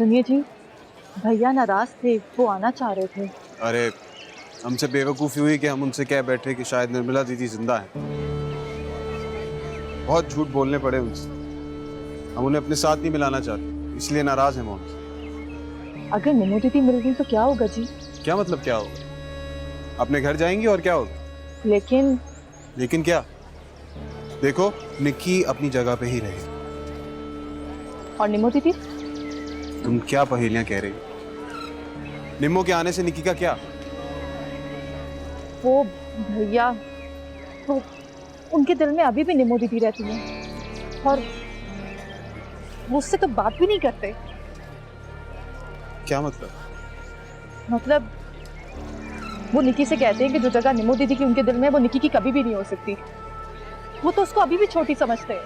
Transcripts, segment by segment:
सुनिए जी, भैया नाराज थे, वो आना चाह रहे थे। अरे हमसे बेवकूफ़ी हुई कि हम उनसे कह बैठे कि शायद निर्मला दीदी जिंदा है। बहुत झूठ बोलने पड़े उनसे। हम उन्हें अपने साथ नहीं मिलाना चाहते, इसलिए नाराज हैं वो हमसे। अगर निमो दीदी मिल गई तो क्या होगा जी? क्या मतलब क्या होगा? अपने घर जाएंगी और क्या होगा? लेकिन क्या? देखो निक्की अपनी जगह पे ही रहे। और निमो दीदी? तुम क्या पहेलियां कह रही हो? निम्मो के आने से निक्की का क्या? वो भैया, वो उनके दिल में अभी भी निमो दीदी रहती है और वो उससे तो बात भी नहीं करते। क्या मतलब? मतलब वो निक्की से कहते हैं कि जो जगह निमो दीदी की उनके दिल में है वो निक्की की कभी भी नहीं हो सकती। वो तो उसको अभी भी छोटी समझते हैं।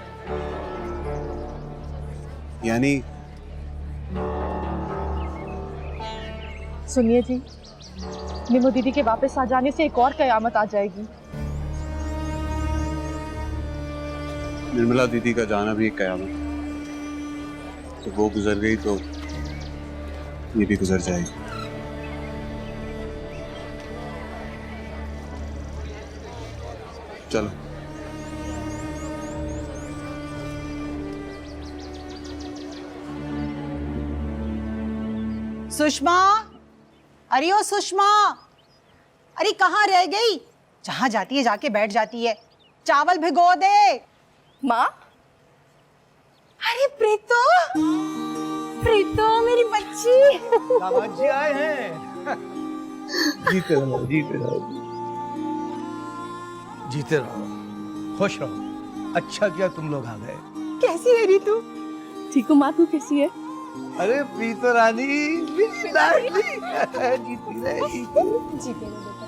यानी सुनिए जी, निमो दीदी के वापस आ जाने से एक और कयामत आ जाएगी। निर्मला दीदी का जाना भी एक कयामत है। तो वो गुजर गई तो ये भी गुजर जाएगी। चलो। सुषमा, अरे ओ सुषमा, अरे कहाँ रह गई? जहाँ जाती है जाके बैठ जाती है। चावल भिगो दे। माँ, अरे प्रीतो, प्रीतो मेरी बच्ची। दामाद जी आए हैं। जीते रहो, जीते रहो, जीते रहो, खुश रहो। अच्छा किया तुम लोग आ गए। कैसी है रीतू? ठीक हूँ माँ, तू कैसी है? अरे प्रीतो रानी, जीती रही। जीते रहो बेटा।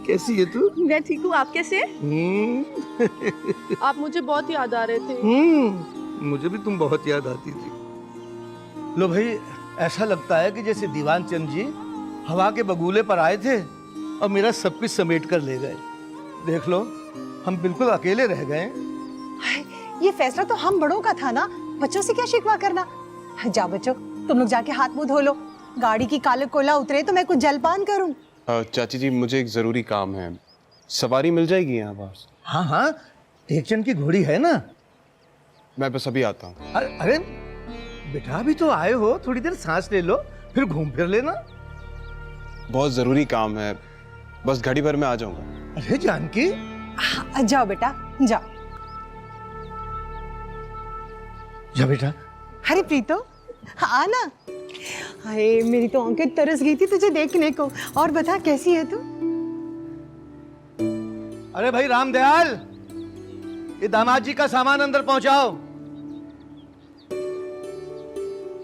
कैसी है तू? मैं ठीक हूँ, आप कैसे हैं? आप मुझे बहुत याद आ रहे थे। मुझे भी तुम बहुत याद आती थी। लो भाई, ऐसा लगता है कि जैसे दीवान चंद जी हवा के बगुले पर आए थे और मेरा सब कुछ समेट कर ले गए। देख लो, हम बिल्कुल अकेले रह गए। ये फैसला तो हम बड़ों का था ना, बच्चों से क्या शिकवा करना। जाओ बच्चों, तुम लोग जाके हाथ मुंह धो लो। गाड़ी की काले कोला उतरे तो मैं कुछ जलपान करूं। चाची जी, मुझे एक जरूरी काम है। सवारी मिल जाएगी यहाँ पास? हाँ हाँ, टेकचंद की घोड़ी है ना। मैं बस अभी आता हूँ। अरे बेटा, अभी तो आए हो, थोड़ी देर सांस ले लो, फिर घूम फिर लेना। बहुत जरूरी काम है, बस घड़ी भर में आ जाऊंगा। अरे जानकी, जाओ बेटा जाओ। जा बेटा। अरे प्रीतो, आना। अरे मेरी तो आंखें तरस गई थी तुझे देखने को। और बता, कैसी है तू? अरे भाई रामदयाल, ये दामाद जी का सामान अंदर पहुंचाओ।